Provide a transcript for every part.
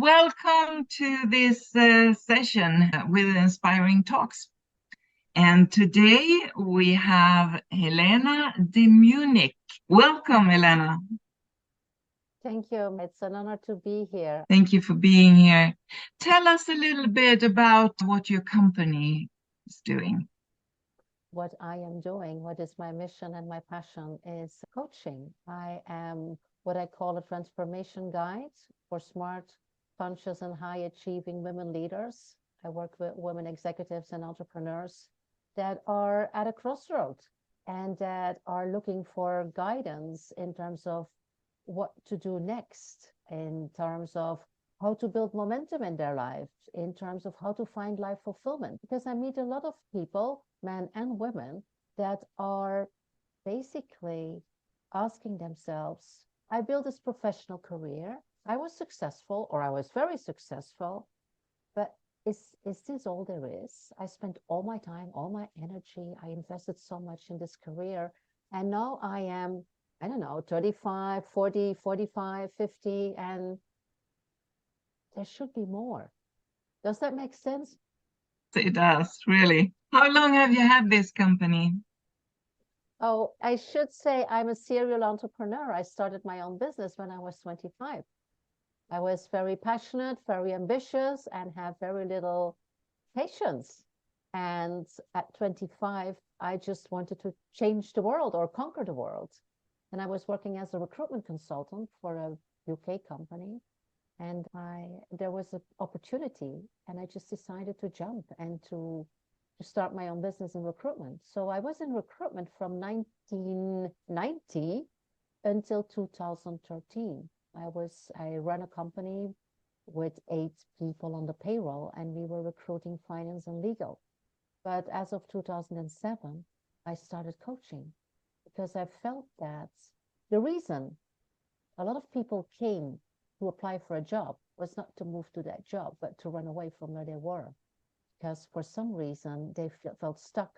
welcome to this session with Inspiring Talks. And today we have Helena de Munich. Welcome, Helena. Thank you. It's an honor to be here. Thank you for being here. Tell us a little bit about what your company is doing. What I am doing, what is my mission and my passion is coaching. I am what I call a transformation guide for smart, conscious, and high achieving women leaders. I work with women executives and entrepreneurs that are at a crossroad and that are looking for guidance in terms of what to do next, in terms of how to build momentum in their life, in terms of how to find life fulfillment. Because I meet a lot of people, men and women, that are basically asking themselves, I built this professional career, I was successful, or I was very successful, but is this all there is? I spent all my time, all my energy, I invested so much in this career, and now I am, I don't know, 35, 40, 45, 50, and there should be more. Does that make sense? It does, really. How long have you had this company? Oh, I should say I'm a serial entrepreneur. I started my own business when I was 25. I was very passionate, very ambitious, and have very little patience. And at 25, I just wanted to change the world or conquer the world. And I was working as a recruitment consultant for a UK company. And there was an opportunity, and I just decided to jump and to start my own business in recruitment. So I was in recruitment from 1990 until 2013. I ran a company with 8 people on the payroll, and we were recruiting finance and legal. But as of 2007, I started coaching because I felt that the reason a lot of people came to apply for a job was not to move to that job, but to run away from where they were. Because for some reason they felt stuck.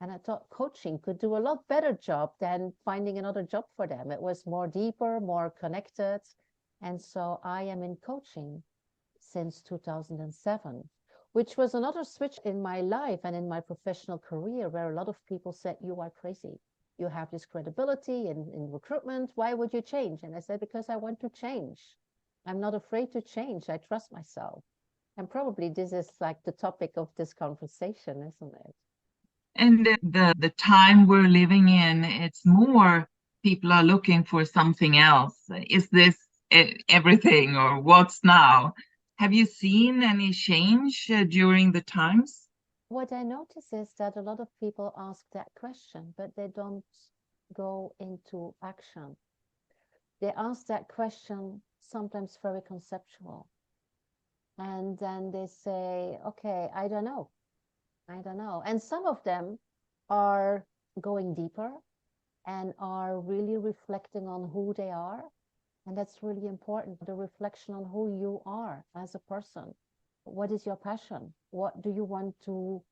And I thought coaching could do a lot better job than finding another job for them. It was more deeper, more connected. And so I am in coaching since 2007, which was another switch in my life and in my professional career, where a lot of people said, you are crazy. You have this credibility in recruitment. Why would you change? And I said, because I want to change. I'm not afraid to change. I trust myself. And probably this is like the topic of this conversation, isn't it? And the time we're living in, it's more people are looking for something else. Is this everything or what's now? Have you seen any change during the times? What I notice is that a lot of people ask that question, but they don't go into action. They ask that question sometimes very conceptual. And then they say, okay, I don't know. I don't know. And some of them are going deeper and are really reflecting on who they are. And that's really important, the reflection on who you are as a person. What is your passion? What do you want to,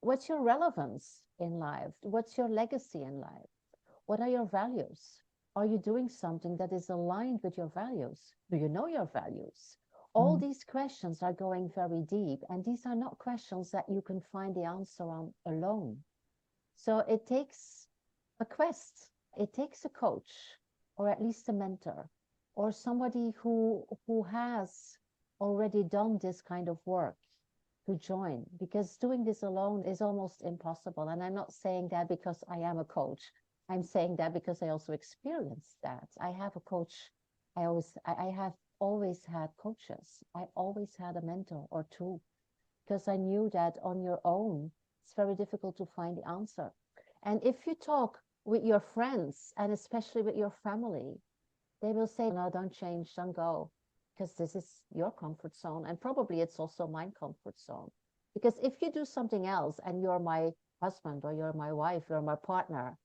what's your relevance in life? What's your legacy in life? What are your values? Are you doing something that is aligned with your values? Do you know your values? All these questions are going very deep, and these are not questions that you can find the answer on alone. So it takes a quest, it takes a coach, or at least a mentor, or somebody who has already done this kind of work to join, because doing this alone is almost impossible. And I'm not saying that because I am a coach. I'm saying that because I also experienced that. I have a coach. I have always had coaches. I always had a mentor or two, because I knew that on your own, it's very difficult to find the answer. And if you talk with your friends, and especially with your family, they will say, no, don't change, don't go, because this is your comfort zone. And probably it's also my comfort zone. Because if you do something else and you're my husband or you're my wife, you're my partner,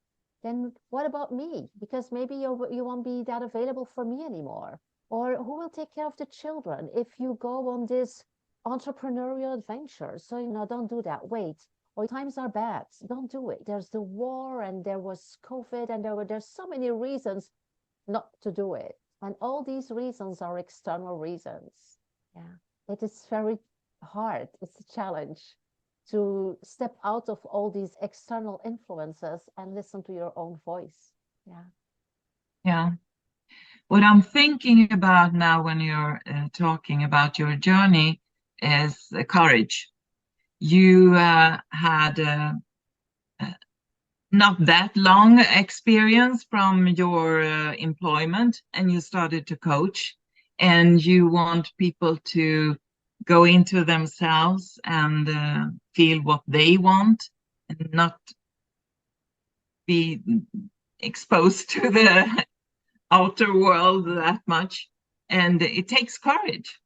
then what about me? Because maybe you won't be that available for me anymore. Or who will take care of the children if you go on this entrepreneurial adventure? So, don't do that. Wait. Or times are bad. Don't do it. There's the war, and there was COVID, and there's so many reasons not to do it. And all these reasons are external reasons. Yeah, it is very hard. It's a challenge to step out of all these external influences and listen to your own voice. Yeah. Yeah. What I'm thinking about now when you're talking about your journey is courage. You had not that long experience from your employment, and you started to coach, and you want people to go into themselves and feel what they want and not be exposed to the outer world that much. And it takes courage.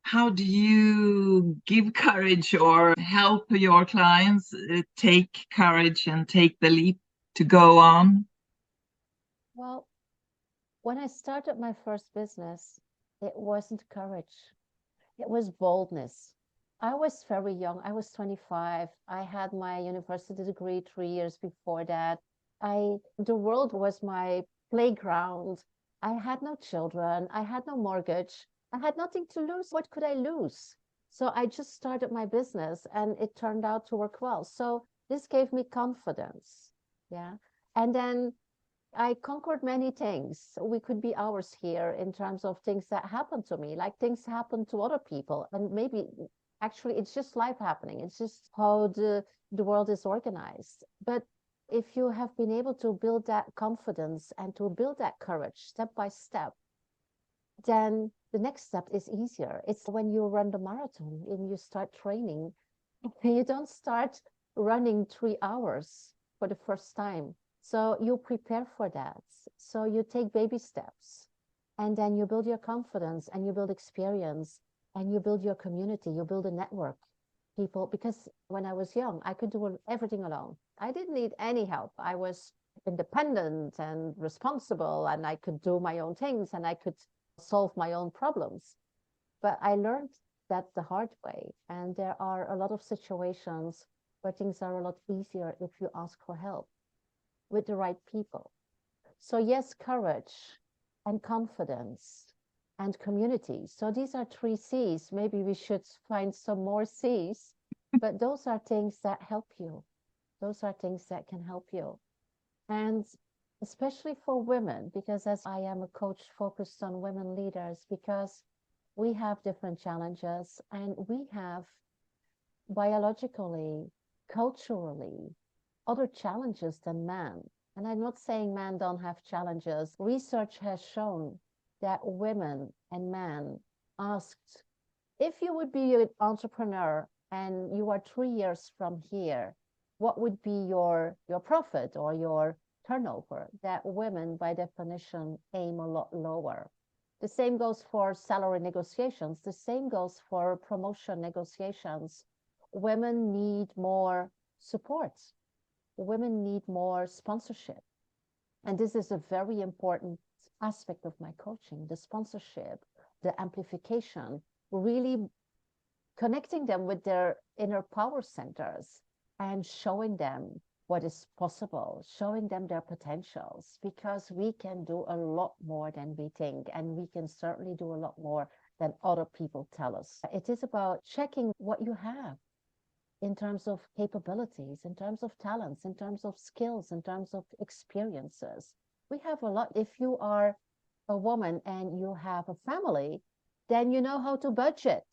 How do you give courage or help your clients take courage and take the leap to go on? Well, when I started my first business, it wasn't courage, it was boldness. I was very young. I was 25. I had my university degree 3 years before that. The world was my playground. I had no children. I had no mortgage. I had nothing to lose. What could I lose? So I just started my business and it turned out to work well. So this gave me confidence. Yeah. And then I conquered many things. We could be hours here in terms of things that happened to me, like things happen to other people. And maybe actually it's just life happening. It's just how the world is organized. But if you have been able to build that confidence and to build that courage step by step, then the next step is easier. It's when you run the marathon and you start training. You don't start running 3 hours for the first time. So you prepare for that. So you take baby steps and then you build your confidence and you build experience and you build your community, you build a network. People, because when I was young, I could do everything alone. I didn't need any help. I was independent and responsible and I could do my own things and I could solve my own problems. But I learned that the hard way. And there are a lot of situations where things are a lot easier if you ask for help with the right people. So, yes, courage and confidence and community. So, these are 3 C's. Maybe we should find some more C's, but those are things that help you. Those are things that can help you. And especially for women, because as I am a coach focused on women leaders, because we have different challenges and we have biologically, culturally, other challenges than men. And I'm not saying men don't have challenges. Research has shown that women and men asked, if you would be an entrepreneur and you are 3 years from here, what would be your profit or your turnover? That women, by definition, aim a lot lower. The same goes for salary negotiations. The same goes for promotion negotiations. Women need more support. Women need more sponsorship. And this is a very important aspect of my coaching, the sponsorship, the amplification, really connecting them with their inner power centers and showing them what is possible, showing them their potentials, because we can do a lot more than we think, and we can certainly do a lot more than other people tell us. It is about checking what you have in terms of capabilities, in terms of talents, in terms of skills, in terms of experiences. We have a lot. If you are a woman and you have a family, then you know how to budget,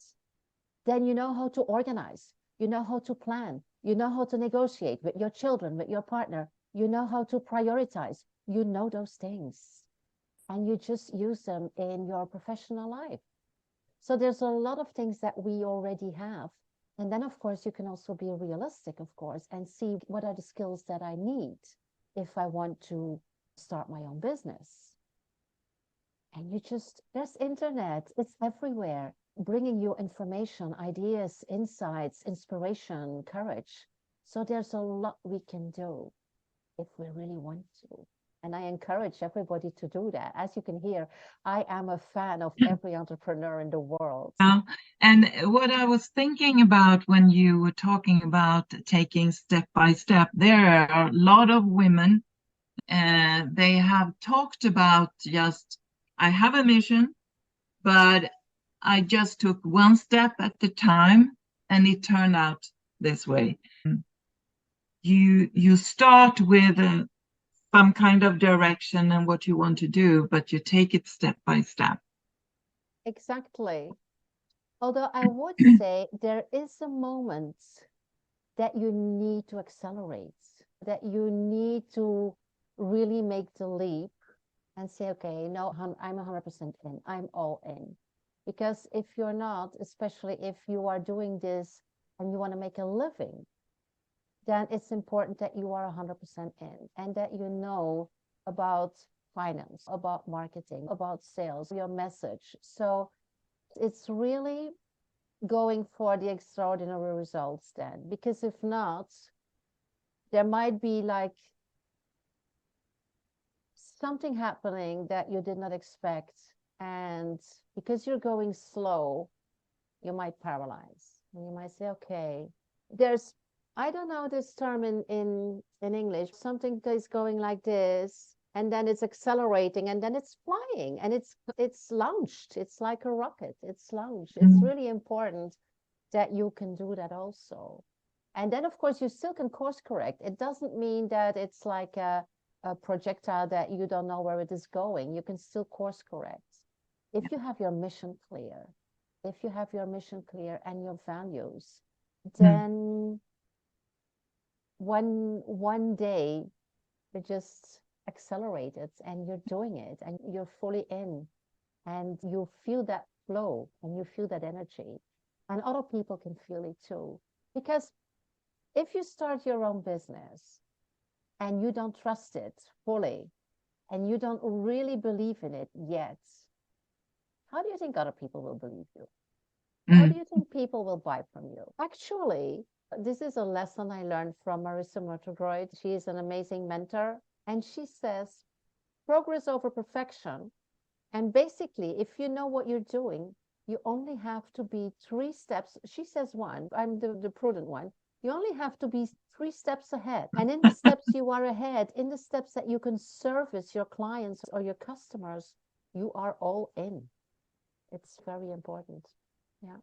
then you know how to organize, you know how to plan, you know how to negotiate with your children, with your partner, you know how to prioritize, you know those things, and you just use them in your professional life. So there's a lot of things that we already have. And then, of course, you can also be realistic, of course, and see what are the skills that I need if I want to start my own business. And you just, there's internet, it's everywhere, bringing you information, ideas, insights, inspiration, courage. So there's a lot we can do if we really want to. And I encourage everybody to do that. As you can hear, I am a fan of every entrepreneur in the world. Yeah. And what I was thinking about when you were talking about taking step by step, there are a lot of women, they have talked about just, I have a mission, but I just took one step at the time, and it turned out this way. You start with some kind of direction and what you want to do, but you take it step by step. Exactly. Although I would say there is a moment that you need to accelerate, that you need to really make the leap and say, okay, no, I'm 100% in, I'm all in. Because if you're not, especially if you are doing this and you want to make a living, then it's important that you are 100% in and that you know about finance, about marketing, about sales, your message. So it's really going for the extraordinary results then, because if not, there might be like something happening that you did not expect, and because you're going slow, you might paralyze and you might say, okay, there's, I don't know this term in English, something is going like this and then it's accelerating and then it's flying and it's launched, it's like a rocket, it's launched. It's really important that you can do that also. And then of course you still can course correct. It doesn't mean that it's like a projectile that you don't know where it is going. You can still course correct if you have your mission clear. If you have your mission clear and your values, then one day you just accelerate it and you're doing it and you're fully in and you feel that flow and you feel that energy, and other people can feel it too. Because if you start your own business and you don't trust it fully and you don't really believe in it yet, how do you think other people will believe you? How do you think people will buy from you? Actually, this is a lesson I learned from Marissa Murtagroyd. She is an amazing mentor. And she says, progress over perfection. And basically, if you know what you're doing, you only have to be 3 steps. She says one, I'm the prudent one. You only have to be 3 steps ahead. And in the steps you are ahead, in the steps that you can service your clients or your customers, you are all in. It's very important. Yeah.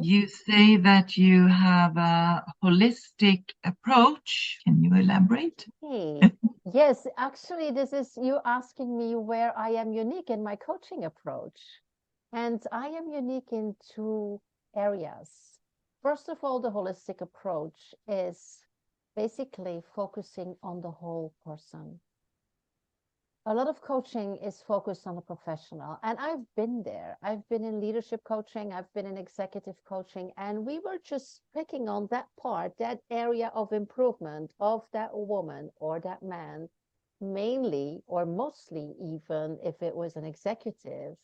You say that you have a holistic approach. Can you elaborate? Hey, yes, actually, this is you asking me where I am unique in my coaching approach. And I am unique in 2 areas. First of all, the holistic approach is basically focusing on the whole person. A lot of coaching is focused on the professional, and I've been there. I've been in leadership coaching, I've been in executive coaching, and we were just picking on that part, that area of improvement of that woman or that man, mainly or mostly, even if it was an executive,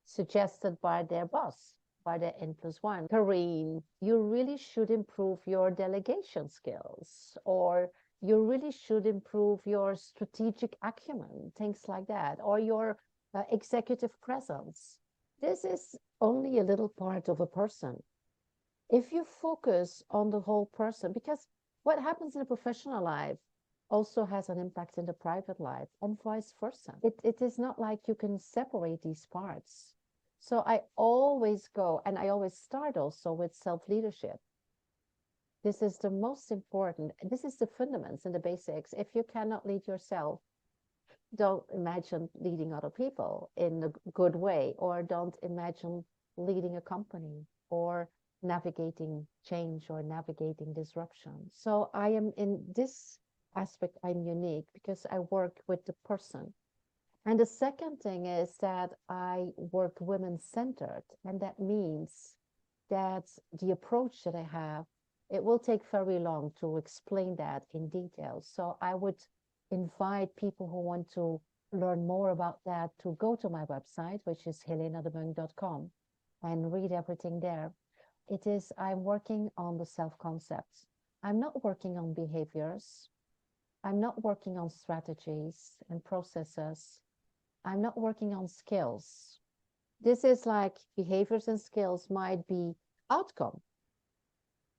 suggested by their boss, by their N+1. Karine, you really should improve your delegation skills, or you really should improve your strategic acumen, things like that, or your executive presence. This is only a little part of a person. If you focus on the whole person, because what happens in a professional life also has an impact in the private life and vice versa. It is not like you can separate these parts. So I always go, and I always start also with self-leadership. This is the most important. This is the fundamentals and the basics. If you cannot lead yourself, don't imagine leading other people in a good way, or don't imagine leading a company or navigating change or navigating disruption. So I am in this aspect, I'm unique because I work with the person. And the second thing is that I work women-centered, and that means that the approach that I have, it will take very long to explain that in detail. So I would invite people who want to learn more about that to go to my website, which is helenademung.com, and read everything there. It is, I'm working on the self-concepts. I'm not working on behaviors. I'm not working on strategies and processes. I'm not working on skills. This is like behaviors and skills might be outcome,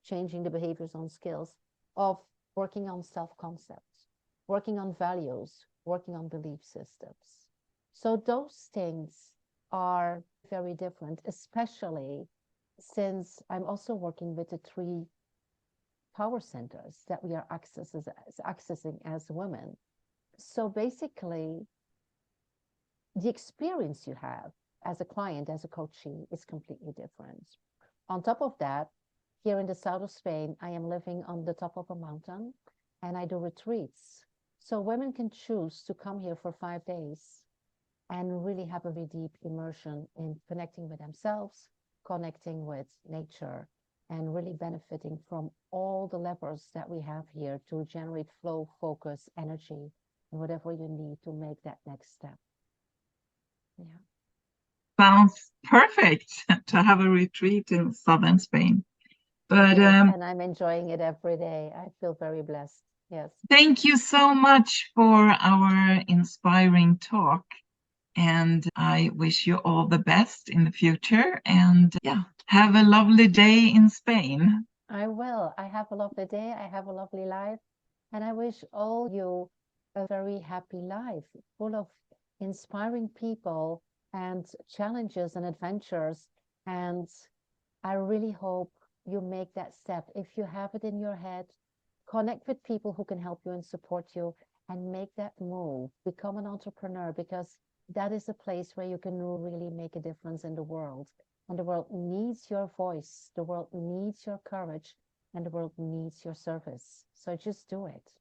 changing the behaviors on skills of working on self-concepts, working on values, working on belief systems. So those things are very different, especially since I'm also working with the 3 power centers that we are accessing as women. So basically, the experience you have as a client, as a coachee, is completely different. On top of that, here in the south of Spain, I am living on the top of a mountain and I do retreats. So women can choose to come here for 5 days and really have a very deep immersion in connecting with themselves, connecting with nature, and really benefiting from all the levers that we have here to generate flow, focus, energy, and whatever you need to make that next step. Yeah. Sounds perfect to have a retreat in southern Spain. But and I'm enjoying it every day. I feel very blessed. Yes. Thank you so much for our inspiring talk. And I wish you all the best in the future. And yeah, have a lovely day in Spain. I will. I have a lovely day. I have a lovely life. And I wish all you a very happy life, full of inspiring people and challenges and adventures. And I really hope you make that step. If you have it in your head, connect with people who can help you and support you and make that move. Become an entrepreneur, because that is a place where you can really make a difference in the world. And the world needs your voice. The world needs your courage, and the world needs your service. So just do it.